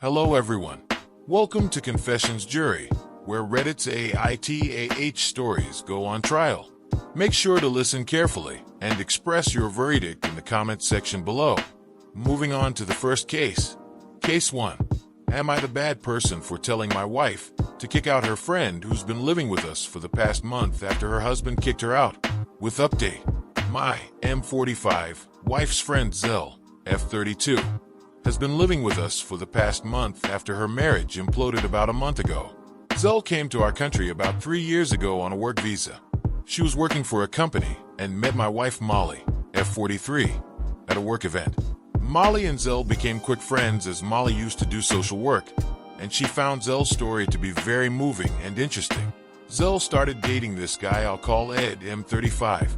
Hello everyone. Welcome to Confessions Jury, where Reddit's AITAH stories go on trial. Make sure to listen carefully and express your verdict in the comments section below. Moving on to the first case. Case 1. Am I the bad person for telling my wife to kick out her friend who's been living with us for the past month after her husband kicked her out? With update. My M45 wife's friend Zell, F32, has been living with us for the past month after her marriage imploded about a month ago. Zell came to our country about 3 years ago on a work visa. She was working for a company and met my wife Molly, F43, at a work event. Molly and Zell became quick friends as Molly used to do social work, and she found Zell's story to be very moving and interesting. Zell started dating this guy I'll call Ed, M35,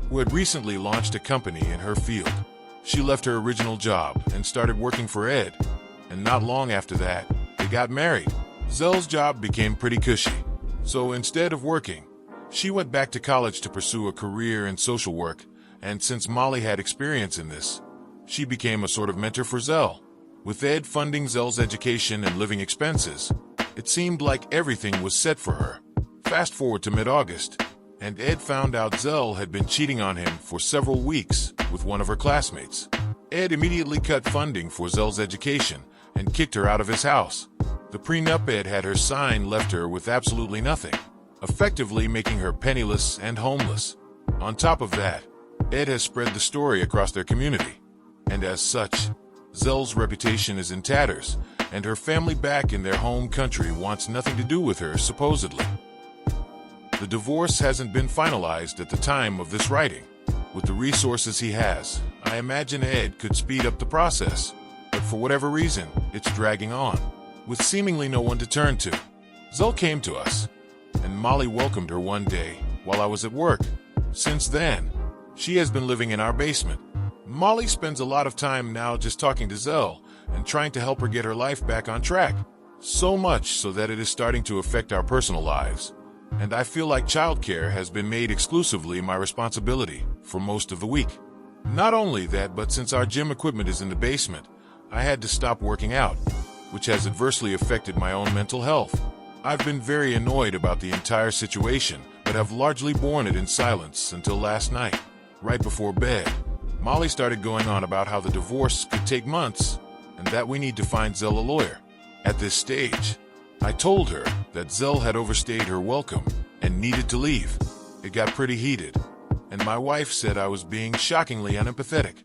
who had recently launched a company in her field. She left her original job and started working for Ed, and not long after that, they got married. Zell's job became pretty cushy, so instead of working, she went back to college to pursue a career in social work, and since Molly had experience in this, she became a sort of mentor for Zell. With Ed funding Zell's education and living expenses, it seemed like everything was set for her. Fast forward to mid-August, and Ed found out Zell had been cheating on him for several weeks with one of her classmates. Ed immediately cut funding for Zell's education and kicked her out of his house. The prenup Ed had her sign left her with absolutely nothing, effectively making her penniless and homeless. On top of that, Ed has spread the story across their community, and as such, Zell's reputation is in tatters, and her family back in their home country wants nothing to do with her, supposedly. The divorce hasn't been finalized at the time of this writing. With the resources he has, I imagine Ed could speed up the process, but for whatever reason, it's dragging on, with seemingly no one to turn to. Zell came to us, and Molly welcomed her one day while I was at work. Since then, she has been living in our basement. Molly spends a lot of time now just talking to Zell and trying to help her get her life back on track. So much so that it is starting to affect our personal lives. And I feel like childcare has been made exclusively my responsibility for most of the week. Not only that, but since our gym equipment is in the basement, I had to stop working out, which has adversely affected my own mental health. I've been very annoyed about the entire situation, but have largely borne it in silence until last night. Right before bed, Molly started going on about how the divorce could take months and that we need to find Zell a lawyer. At this stage, I told her that Zell had overstayed her welcome and needed to leave. It got pretty heated, and my wife said I was being shockingly unempathetic.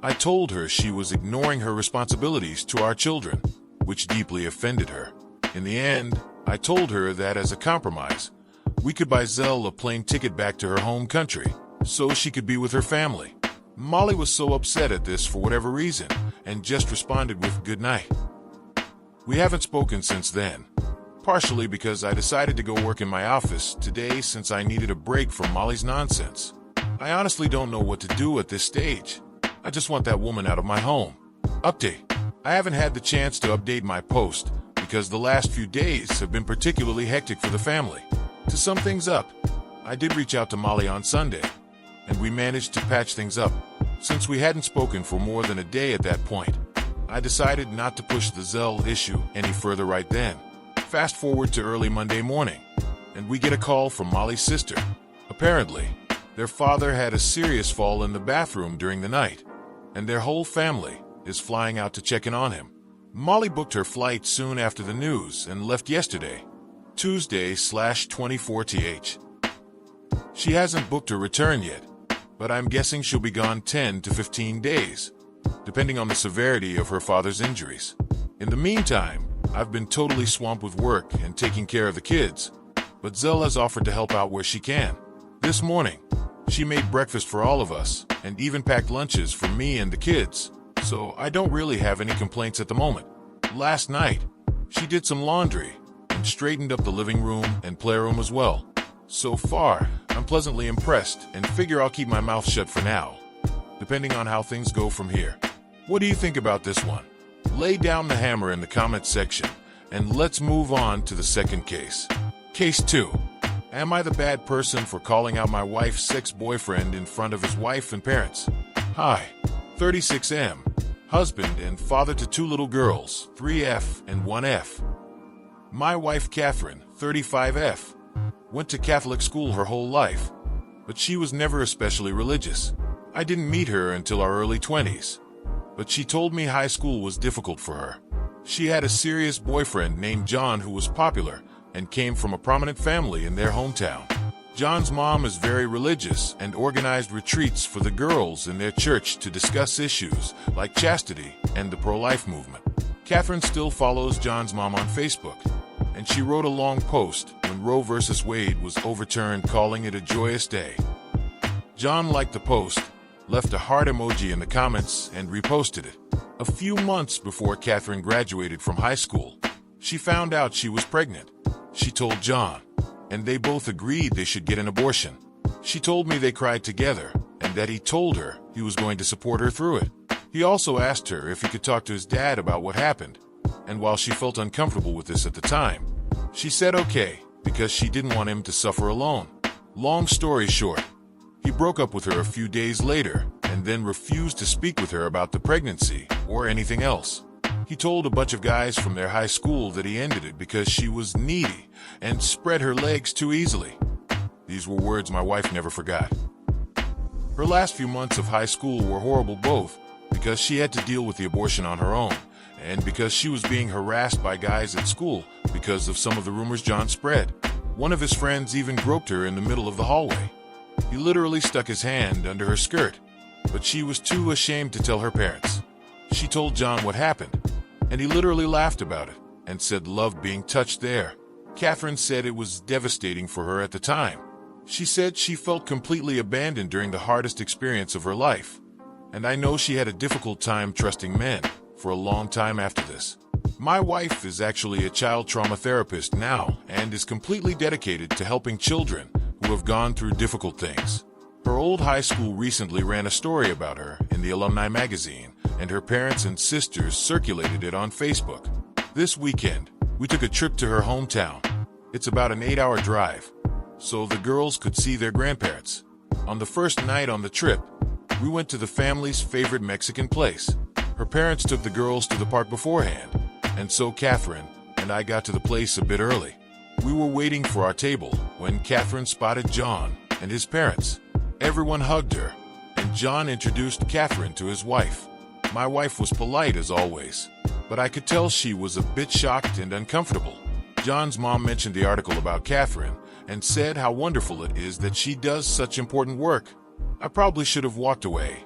I told her she was ignoring her responsibilities to our children, which deeply offended her. In the end, I told her that as a compromise, we could buy Zell a plane ticket back to her home country so she could be with her family. Molly was so upset at this for whatever reason and just responded with good night. We haven't spoken since then, partially because I decided to go work in my office today since I needed a break from Molly's nonsense. I honestly don't know what to do at this stage. I just want that woman out of my home. Update. I haven't had the chance to update my post because the last few days have been particularly hectic for the family. To sum things up, I did reach out to Molly on Sunday, and we managed to patch things up. Since we hadn't spoken for more than a day at that point, I decided not to push the Zell issue any further right then. Fast forward to early Monday morning, and we get a call from Molly's sister. Apparently, their father had a serious fall in the bathroom during the night, and their whole family is flying out to check in on him. Molly booked her flight soon after the news and left yesterday, Tuesday/24th. She hasn't booked her return yet, but I'm guessing she'll be gone 10 to 15 days. Depending on the severity of her father's injuries. In the meantime, I've been totally swamped with work and taking care of the kids, but Zell has offered to help out where she can. This morning, she made breakfast for all of us and even packed lunches for me and the kids, so I don't really have any complaints at the moment. Last night, she did some laundry and straightened up the living room and playroom as well. So far, I'm pleasantly impressed and figure I'll keep my mouth shut for now, depending on how things go from here. What do you think about this one? Lay down the hammer in the comments section, and let's move on to the second case. Case 2. Am I the bad person for calling out my wife's ex-boyfriend in front of his wife and parents? Hi, 36M. husband and father to 2 little girls, 3F and 1F. My wife Catherine, 35F, went to Catholic school her whole life, but she was never especially religious. I didn't meet her until our early 20s, but she told me high school was difficult for her. She had a serious boyfriend named John who was popular and came from a prominent family in their hometown. John's mom is very religious and organized retreats for the girls in their church to discuss issues like chastity and the pro-life movement. Catherine still follows John's mom on Facebook, and she wrote a long post when Roe v. Wade was overturned, calling it a joyous day. John liked the post, left a heart emoji in the comments, and reposted it. A few months before Catherine graduated from high school, she found out she was pregnant. She told John, and they both agreed they should get an abortion. She told me they cried together, and that he told her he was going to support her through it. He also asked her if he could talk to his dad about what happened, and while she felt uncomfortable with this at the time, she said okay, because she didn't want him to suffer alone. Long story short, he broke up with her a few days later, and then refused to speak with her about the pregnancy or anything else. He told a bunch of guys from their high school that he ended it because she was needy and spread her legs too easily. These were words my wife never forgot. Her last few months of high school were horrible, both because she had to deal with the abortion on her own and because she was being harassed by guys at school because of some of the rumors John spread. One of his friends even groped her in the middle of the hallway. He literally stuck his hand under her skirt, but she was too ashamed to tell her parents. She told John what happened, and he literally laughed about it and said loved being touched there. Catherine said it was devastating for her at the time. She said she felt completely abandoned during the hardest experience of her life, and I know she had a difficult time trusting men for a long time after this. My wife is actually a child trauma therapist now and is completely dedicated to helping children who have gone through difficult things. Her old high school recently ran a story about her in the alumni magazine, and her parents and sisters circulated it on Facebook. This weekend, we took a trip to her hometown. It's about an 8-hour drive, so the girls could see their grandparents. On the first night on the trip, we went to the family's favorite Mexican place. Her parents took the girls to the park beforehand, and so Catherine and I got to the place a bit early. We were waiting for our table when Catherine spotted John and his parents. Everyone hugged her, and John introduced Catherine to his wife. My wife was polite as always, but I could tell she was a bit shocked and uncomfortable. John's mom mentioned the article about Catherine and said how wonderful it is that she does such important work. I probably should have walked away,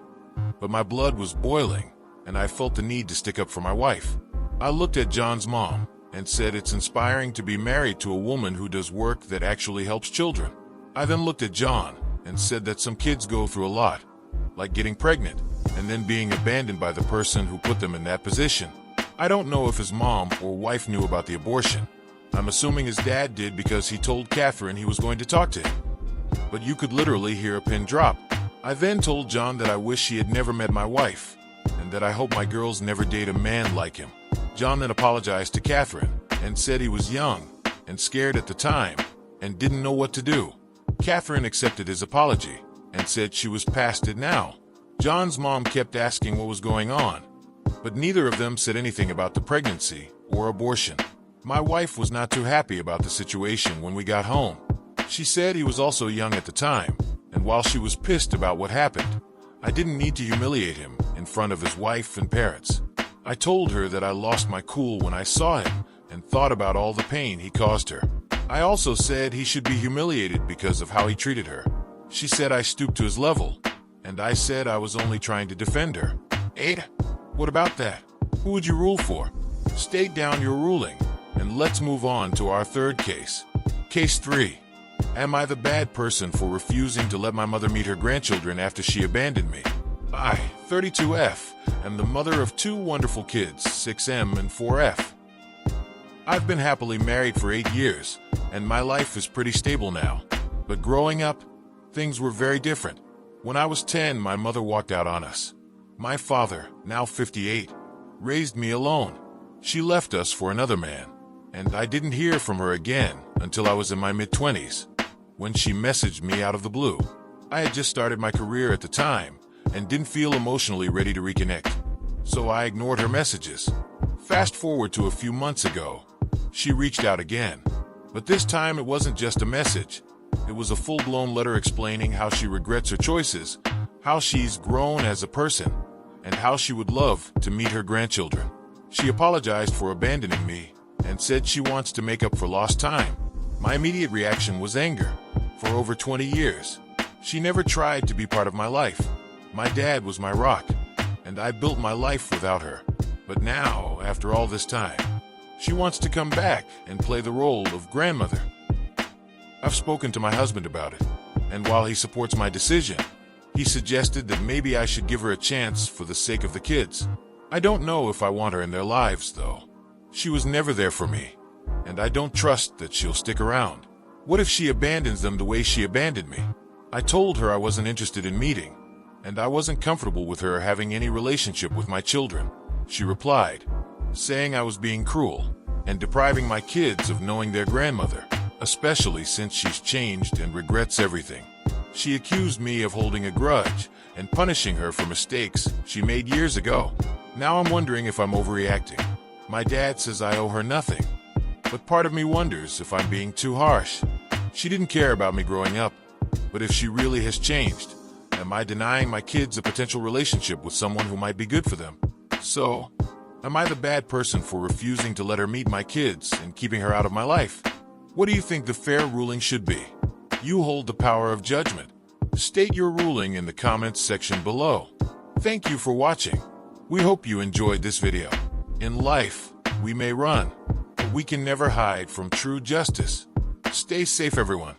but my blood was boiling, and I felt the need to stick up for my wife. I looked at John's mom and said it's inspiring to be married to a woman who does work that actually helps children. I then looked at John and said that some kids go through a lot, like getting pregnant and then being abandoned by the person who put them in that position. I don't know if his mom or wife knew about the abortion. I'm assuming his dad did because he told Catherine he was going to talk to him. But you could literally hear a pin drop. I then told John that I wish he had never met my wife, and that I hope my girls never date a man like him. John then apologized to Catherine and said he was young and scared at the time and didn't know what to do. Catherine accepted his apology and said she was past it now. John's mom kept asking what was going on, but neither of them said anything about the pregnancy or abortion. My wife was not too happy about the situation when we got home. She said he was also young at the time, and while she was pissed about what happened, I didn't need to humiliate him in front of his wife and parents. I told her that I lost my cool when I saw him and thought about all the pain he caused her. I also said he should be humiliated because of how he treated her. She said I stooped to his level, and I said I was only trying to defend her. AITA, what about that? Who would you rule for? State down your ruling, and let's move on to our third case. Case 3. Am I the bad person for refusing to let my mother meet her grandchildren after she abandoned me? I, 32F, am the mother of 2 wonderful kids, 6M and 4F. I've been happily married for 8 years, and my life is pretty stable now. But growing up, things were very different. When I was 10, my mother walked out on us. My father, now 58, raised me alone. She left us for another man, and I didn't hear from her again until I was in my mid-20s, when she messaged me out of the blue. I had just started my career at the time, and didn't feel emotionally ready to reconnect. so I ignored her messages. Fast forward to a few months ago. She reached out again, but this time it wasn't just a message. It was a full-blown letter explaining how she regrets her choices, how she's grown as a person, and how she would love to meet her grandchildren. She apologized for abandoning me and said she wants to make up for lost time. My immediate reaction was anger. For over 20 years, she never tried to be part of my life. My dad was my rock, and I built my life without her. But now, after all this time, she wants to come back and play the role of grandmother. I've spoken to my husband about it, and while he supports my decision, he suggested that maybe I should give her a chance for the sake of the kids. I don't know if I want her in their lives, though. She was never there for me, and I don't trust that she'll stick around. What if she abandons them the way she abandoned me? I told her I wasn't interested in meeting, and I wasn't comfortable with her having any relationship with my children. She replied, saying I was being cruel and depriving my kids of knowing their grandmother, especially since she's changed and regrets everything. She accused me of holding a grudge and punishing her for mistakes she made years ago. Now I'm wondering if I'm overreacting. My dad says I owe her nothing, but part of me wonders if I'm being too harsh. She didn't care about me growing up, but if she really has changed, am I denying my kids a potential relationship with someone who might be good for them? So, am I the bad person for refusing to let her meet my kids and keeping her out of my life? What do you think the fair ruling should be? You hold the power of judgment. State your ruling in the comments section below. Thank you for watching. We hope you enjoyed this video. In life, we may run, but we can never hide from true justice. Stay safe, everyone.